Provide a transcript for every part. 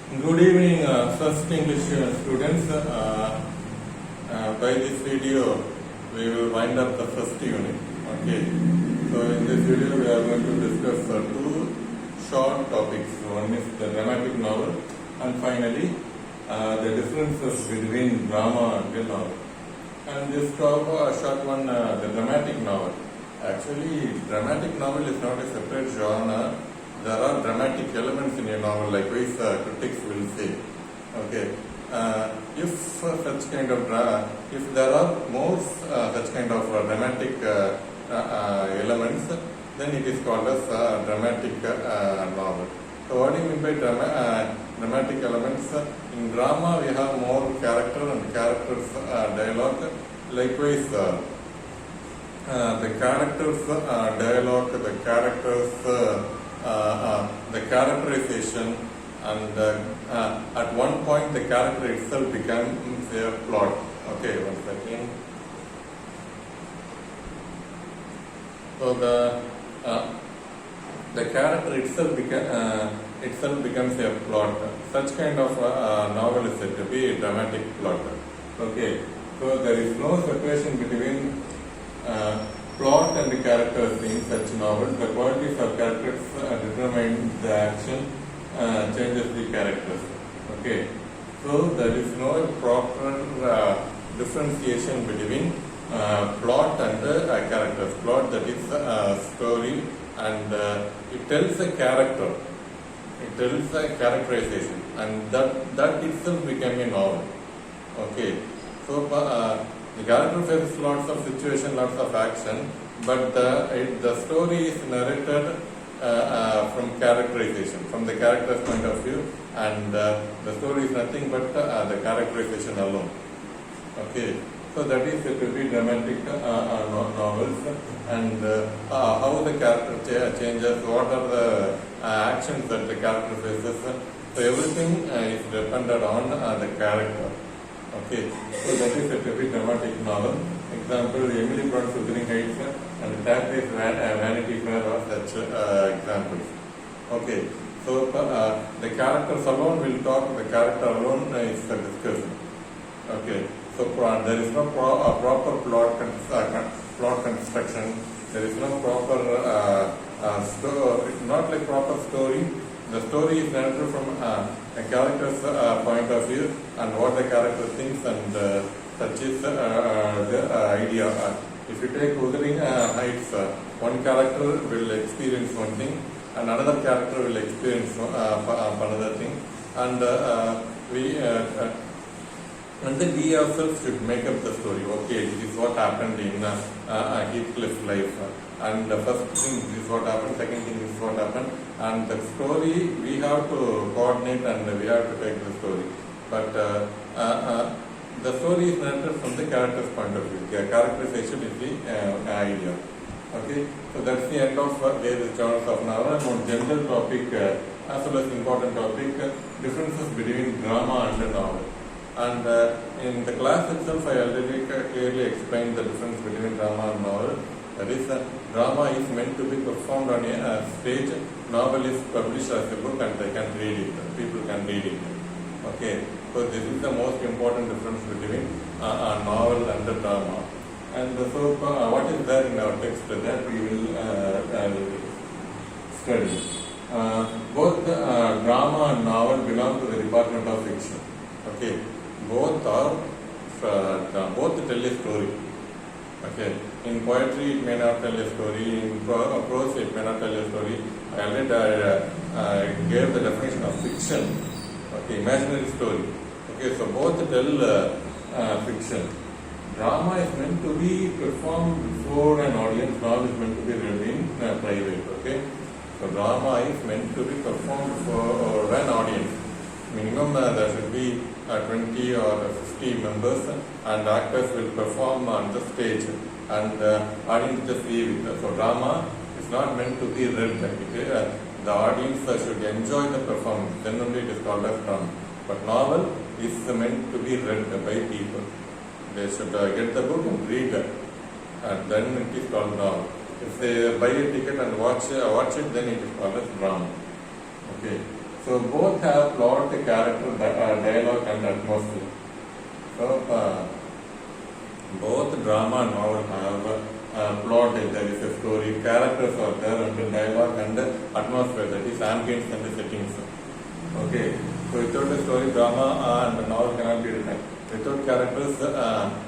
Good evening, first English students. By this video, we will wind up the first unit. Okay. So in this video, we are going to discuss two short topics. One is the dramatic novel, and finally, the differences between drama and the novel. And this short one, the dramatic novel. Actually, dramatic novel is not a separate genre. There are dramatic elements in a novel, likewise critics will say. Okay, if such kind of if there are more such kind of dramatic elements, then it is called as dramatic novel. So, what do you mean by dramatic elements? In drama, we have more character and characters dialogue. Likewise, the characters dialogue, the characters. The characterization, and at one point the character itself becomes a plot. Okay, one second. So the character itself becomes a plot. Such kind of novel is said to be a dramatic plot. Okay, so there is no separation between plot and the characters in such novels. The qualities of characters determine the action, changes the characters. Okay, so there is no proper differentiation between plot and characters. Plot, that is story, and it tells a character. It tells a characterization, and that itself became a novel. Okay, so the character faces lots of situation, lots of action, but the story is narrated from characterization, from the character's point of view, and the story is nothing but the characterization alone. Okay, so that is said to be dramatic novels, and how the character changes, what are the actions that the character faces. So everything is dependent on the character. Okay, so that is a very dramatic novel. Example, Emily Blunt's Wuthering Heights and Thackeray's Vanity Fair are such examples. Okay, so the characters alone will talk, the character alone is discussed. Okay, so there is no proper plot construction, there is no proper story, not like proper story. The story is narrated from a character's point of view, and what the character thinks, and such is the idea. If you take Wuthering Heights, one character will experience one thing, and another character will experience another thing, and then we ourselves should make up the story. Okay, this is what happened in Heathcliff's life, and the first thing this is what happened, second thing this is what happened, and the story we have to coordinate and we have to take the story. But the story is narrated from the character's point of view. The characterization is the idea. Okay, so that's the end of various genres of novel. And one general topic, as well as important topic, differences between drama and novel. And in the class itself, I already clearly explained the difference between drama and novel. That is, drama is meant to be performed on a stage. Novel is published as a book, and they can read it. People can read it. Okay, so this is the most important difference between a novel and the drama. And so, what is there in our text that we will study? Both drama and novel belong to the department of fiction. Okay, both tell a story. Okay, in poetry it may not tell a story, in prose it may not tell a story. I already gave the definition of fiction. Okay, imaginary story. Okay, so both tell fiction. Drama is meant to be performed before an audience, novel is meant to be read in private. Okay, so drama is meant to be performed for an audience. Minimum there should be 20 or 50 members, and actors will perform on the stage, and audience just see it. So drama is not meant to be read. The audience should enjoy the performance, then only it is called as drama. But novel is meant to be read by people. They should get the book and read it, and then it is called novel. If they buy a ticket and watch it, then it is called as drama. Okay. So both have plot, character, dialogue, and atmosphere. So both drama and novel have plot, there is a story, characters are there, and the dialogue and the atmosphere, that is ambience and the settings. Okay, so without a story, drama and novel cannot be written. Without characters,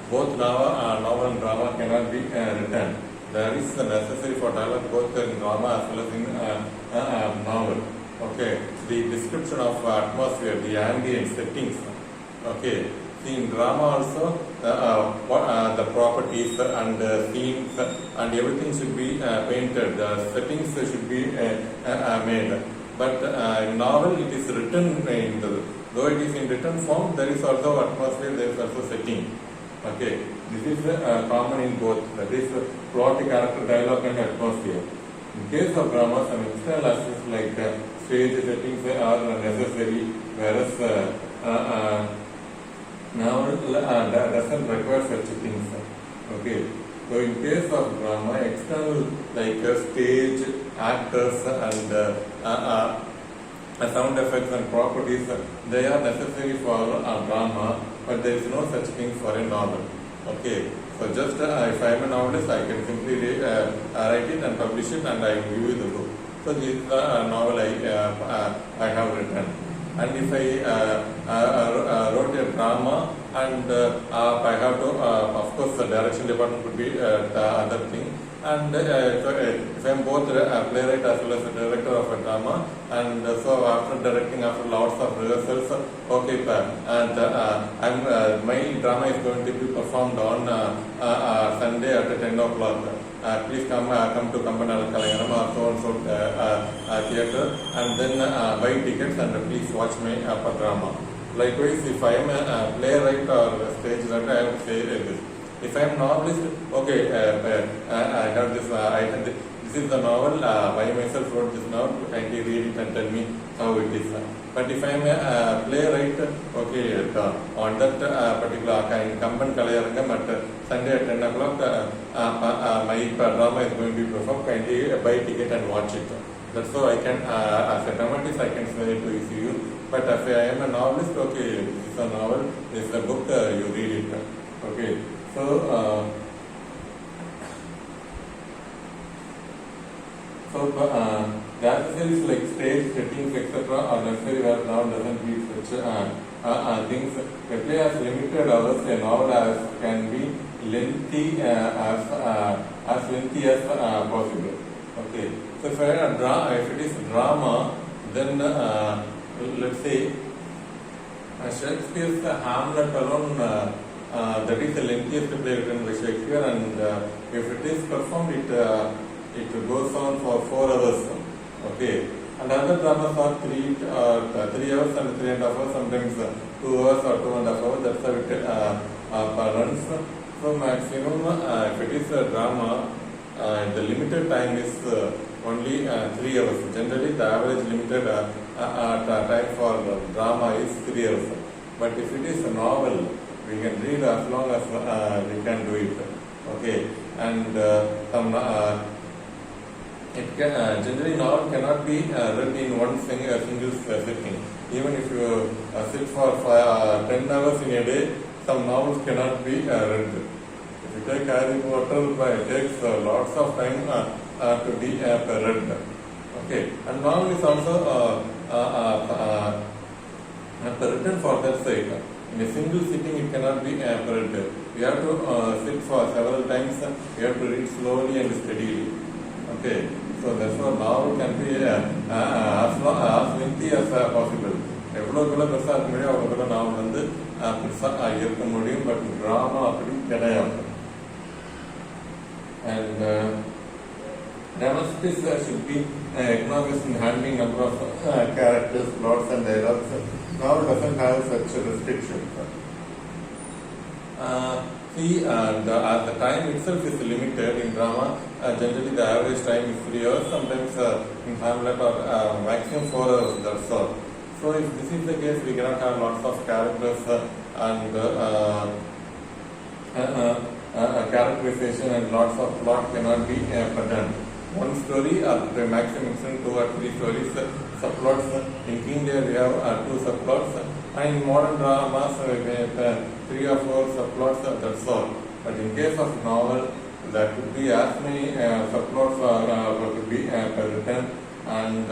both novel and drama cannot be written. There is necessary for dialogue both in drama as well as in novel. Okay, the description of atmosphere, the ambient settings. Okay, see in drama also the properties and scenes and everything should be painted. The settings should be made. But in novel it is written though it is in written form, there is also atmosphere, there is also setting. Okay, this is common in both. That is plot, character, dialogue, and atmosphere. In case of drama, some external aspects like stage settings are necessary, whereas novel doesn't require such things. Okay, so in case of drama, external like stage, actors, and sound effects and properties, they are necessary for a drama, but there is no such thing for a novel. Okay, so just if I am a novelist, I can simply write it and publish it, and I will give you the book. So this is the novel I have written. And if I wrote a drama and I have to, of course, the direction department could be the other thing. And if I am both a playwright as well as a director of a drama, and so after directing, after lots of rehearsals, okay, and my drama is going to be performed on Sunday at 10 o'clock. Please come to Kambanala Kalayanam or so and so theatre, and then buy tickets and please watch my drama. Likewise, if I am a playwright or a stage writer, I have to say this. If I am novelist, okay, I have this. This is the novel. I myself wrote this novel. Kindly read it and tell me how it is. But if I am a playwright, okay, on that particular Kamban Kalayarangam at Sunday at 10 o'clock, my drama is going to be performed. Kindly buy ticket and watch it. That's how I can, as a dramatist, I can say it to ECU. But if I am a novelist, okay, this is a novel, this is a book, you read it. Okay, so the accessories like stage, settings, etc. are necessary where novel doesn't need such things. A play has limited hours, a novel can be lengthy as lengthy as possible. Okay, so if it is drama, then let's say Shakespeare's Hamlet alone, that is the lengthiest play written by Shakespeare, and if it is performed, it goes on for 4 hours. Okay, and other dramas are 3 hours and 3.5 hours, sometimes 2 hours or 2.5 hours. That's how it runs. So maximum, if it is a drama, the limited time is only 3 hours. Generally, the average limited time for drama is 3 hours. But if it is a novel, we can read as long as we can do it. Okay, and generally novel cannot be read in one single sitting. Even if you sit for 10 hours in a day, some novels cannot be read. If you take Harry Potter, it takes lots of time to be read. Okay, and novel is also written for that sake. In a single sitting, it cannot be read. We have to sit for several times. We have to read slowly and steadily. Okay, so therefore novel can be as lengthy as possible. எவ்வளோக்குள்ள பெருசாக இருக்க முடியும் அவ்வளோக்குள்ள நாவல் வந்து பெருசாக இருக்க முடியும். But drama அப்படி கிடையாது. And dramatists should be economists in handling number of characters, plots and dialogues. Novel doesn't have such restrictions. The time itself is limited in drama. Generally, the average time is 3 hours. Sometimes in Hamlet or maximum 4 hours. That's all. So, if this is the case, we cannot have lots of characters and characterization, and lots of plot cannot be present. one story or the maximum 2 or 3 stories subplots. In King Lear we have 2 subplots, and in modern dramas we have 3 or 4 subplots, that's all. But in case of novel, there could be as many subplots could be written, and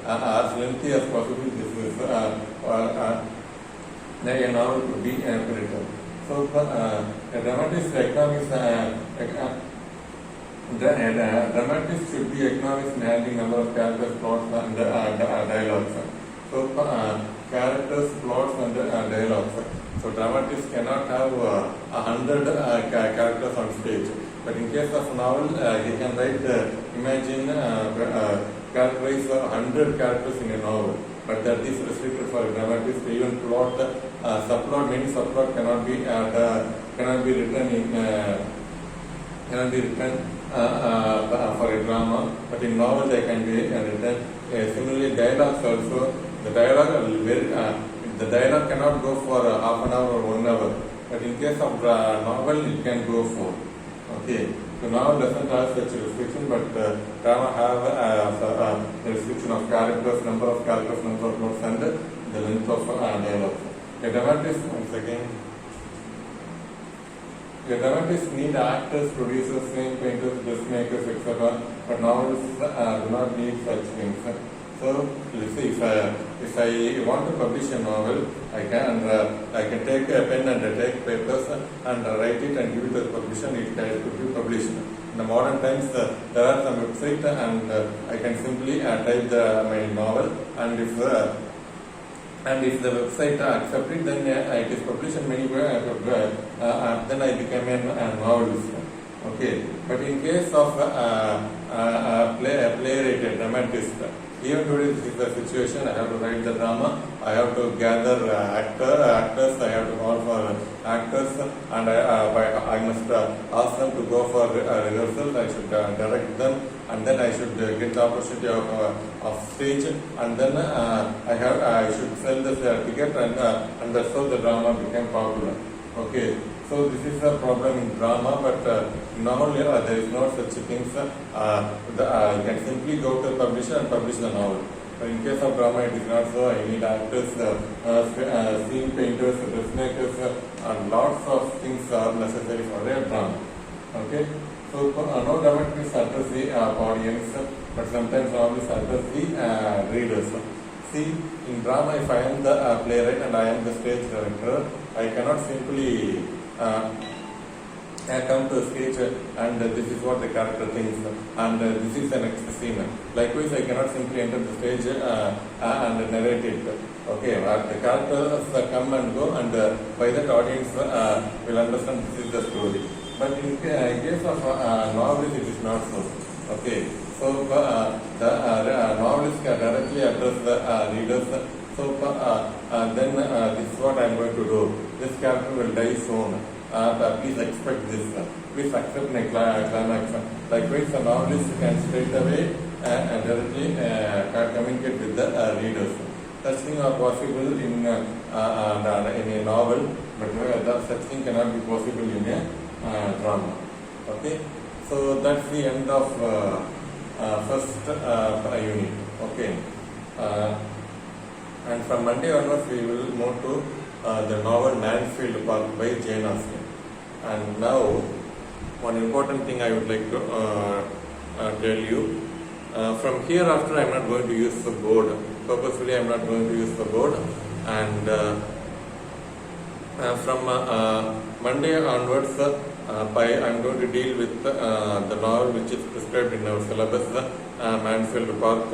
as lengthy as possible. This is a novel could be written. So a dramatist economics dramatists should be economics in handling number of characters, plots, and dialogues. So characters, plots, and dialogues. So dramatists cannot have 100 characters on stage. But in case of novel, he can write, imagine, characterize 100 characters in a novel. But that is restricted for a dramatist. Even plot, subplot, many subplot cannot be written for a drama. But in novel, they can be written. Similarly, dialogues also. The dialogue cannot go for half an hour or 1 hour. But in case of novel, it can go for. Okay. So novel doesn't have such a restriction, but drama have a restriction of characters, number of characters, number of plots, and the length of dialogue. A dramatist, once again, a dramatist need actors, producers, screen painters, dressmakers, etc. But novelists do not need such things. So, let's see, if I want to publish a novel, I can take a pen and take papers and write it and give it to the publisher. It could be published. In the modern times, there are some websites, and I can simply type my novel, and if the website accepts it, then it is published in many ways. Then I become a novelist. Okay, but in case of playwright, a dramatist, even today this is the situation. I have to write the drama, I have to gather actors, I have to call for actors, and I must ask them to go for rehearsals. I should direct them, and then I should get the opportunity of stage, and then I should sell the ticket, and that's how the drama became popular. Okay. So this is a problem in drama, but normally there is no such things. You can simply go to the publisher and publish the novel. But in case of drama, it is not so. I need actors, scene painters, dressmakers, and lots of things are necessary for a drama. Okay. So no dramatist address the audience, but sometimes novelists address the readers. See, in drama, if I am the playwright and I am the stage director, I cannot simply come to a stage and this is what the character thinks, and this is the next scene. Likewise, I cannot simply enter the stage and narrate it. Okay, the characters come and go, and by that audience will understand this is the story. But in case of novelist, it is not so. Okay, so the novelist can directly address the readers. So then this is what I am going to do. This character will die soon. Please expect this. Please accept my climax. Likewise, the novelist can straight away and directly communicate with the readers. Such things are possible in a novel, but such thing cannot be possible in a drama. Okay, so that's the end of first unit. Okay. And from Monday onwards, we will move to the novel Mansfield Park by Jane Austen. And now, one important thing I would like to tell you. From here after, I am not going to use the board. Purposefully, I am not going to use the board. And from Monday onwards, I am going to deal with the novel which is prescribed in our syllabus, Mansfield Park,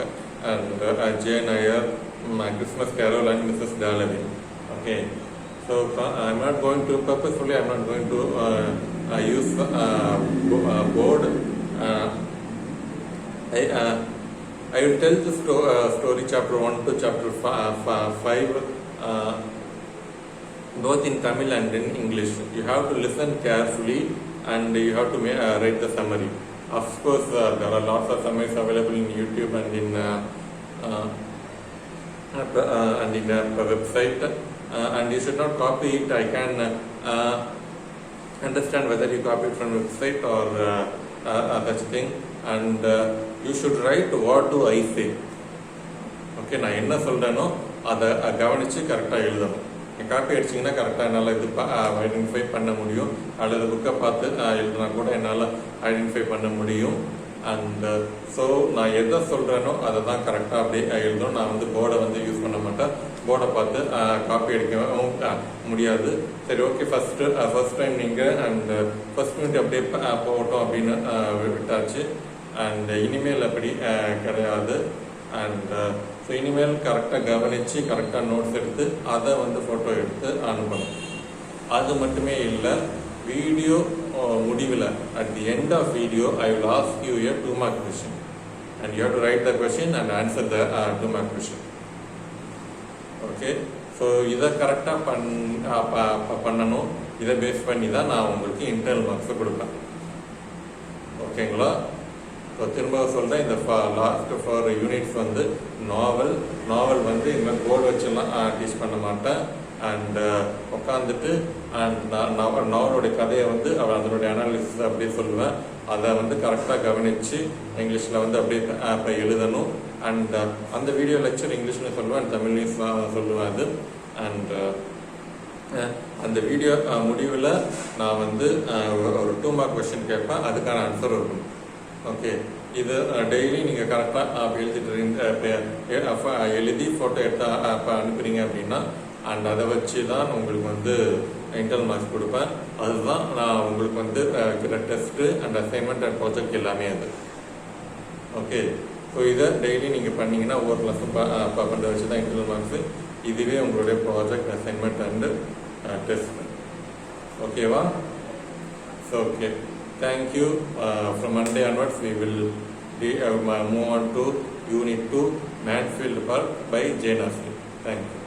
and Jane Eyre, Christmas Carol, and Mrs. Dalloway. Okay, so I am not going to purposefully. I am not going to use board. I will tell the story chapter 1 to chapter 5, both in Tamil and in English. You have to listen carefully, and you have to write the summary. Of course, there are lots of summaries available in YouTube and in the website, and you should not copy it. I can understand whether you copy it from website or such thing. and you should write what do I say. Okay, நான் என்ன சொல்கிறேனோ அதை கவனித்து கரெக்டாக எழுதணும். Copy அடிச்சிங்கன்னா கரெக்டாக என்னால் இது ஐடென்டிஃபை பண்ண முடியும், அல்லது புக்கை பார்த்து எழுதுனா கூட என்னால் ஐடென்டிஃபை பண்ண முடியும். அண்ட் ஸோ நான் எதை சொல்கிறேனோ அதை தான் கரெக்டாக அப்படியே எழுதணும். நான் வந்து போர்டை வந்து யூஸ் பண்ண மாட்டேன், போர்டை பார்த்து காப்பி அடிக்கவும் முடியாது. சரி, ஓகே, ஃபர்ஸ்ட் டைம் நீங்கள் அண்ட் ஃபர்ஸ்ட் மினிட் அப்படியே போகட்டும் அப்படின்னு விட்டாச்சு. அண்ட் இனிமேல் அப்படி கிடையாது. அண்ட் ஸோ இனிமேல் கரெக்டாக கவனித்து கரெக்டாக நோட்ஸ் எடுத்து அதை வந்து ஃபோட்டோ எடுத்து அனுப்பணும். அது மட்டுமே இல்லை, வீடியோ முடிவில் at the end of video I will ask you a 2 mark question and you have to write the question and answer the 2 mark question. Okay, so இதை கரெக்டாக பண்ணணும். இதை பேஸ் பண்ணி தான் நான் உங்களுக்கு இன்டர்னல் மார்க்ஸை கொடுப்பேன். ஓகேங்களா? ஸோ திரும்ப சொல்கிறேன், இந்த லாஸ்ட் 4 யூனிட்ஸ் வந்து நாவல் வந்து இனிமேல் போர்டு வச்செல்லாம் டீச் பண்ண மாட்டேன். அண்ட் உட்காந்துட்டு அண்ட் நாவலோடைய கதையை வந்து அதனுடைய அனாலிசிஸ் அப்படியே சொல்லுவேன். அதை வந்து கரெக்டாக கவனித்து இங்கிலீஷில் வந்து அப்படியே எழுதணும். அண்ட் அந்த வீடியோ லெக்சர் இங்கிலீஷ்லையும் சொல்லுவேன், அண்ட் தமிழ்லையும் சொல்லுவேன் அது. அண்ட் அந்த வீடியோ முடிவில் நான் வந்து ஒரு 2 mark கொஸ்டின் கேட்பேன், அதுக்கான ஆன்சர் இருக்கும். ஓகே, இது டெய்லி நீங்கள் கரெக்டாக எழுதி ஃபோட்டோ எடுத்து அனுப்புறீங்க அப்படின்னா அண்ட் அதை வச்சு தான் உங்களுக்கு வந்து இன்டர்னல் மார்க்ஸ் கொடுப்பேன். அதுதான் நான் உங்களுக்கு வந்து test and assignment and project எல்லாமே அது. ஓகே, ஸோ இதை டெய்லி நீங்கள் பண்ணிங்கன்னா ஒவ்வொரு கிளாஸும் பண்ணுற வச்சு தான் இன்டர்னல் மார்க்ஸு. இதுவே உங்களுடைய ப்ராஜெக்ட் அசைன்மெண்ட் அண்டு டெஸ்ட். ஓகேவா? So okay, thank you. From Monday onwards we will move on to Unit 2 Mansfield Park by Jane Ashley. Thank you.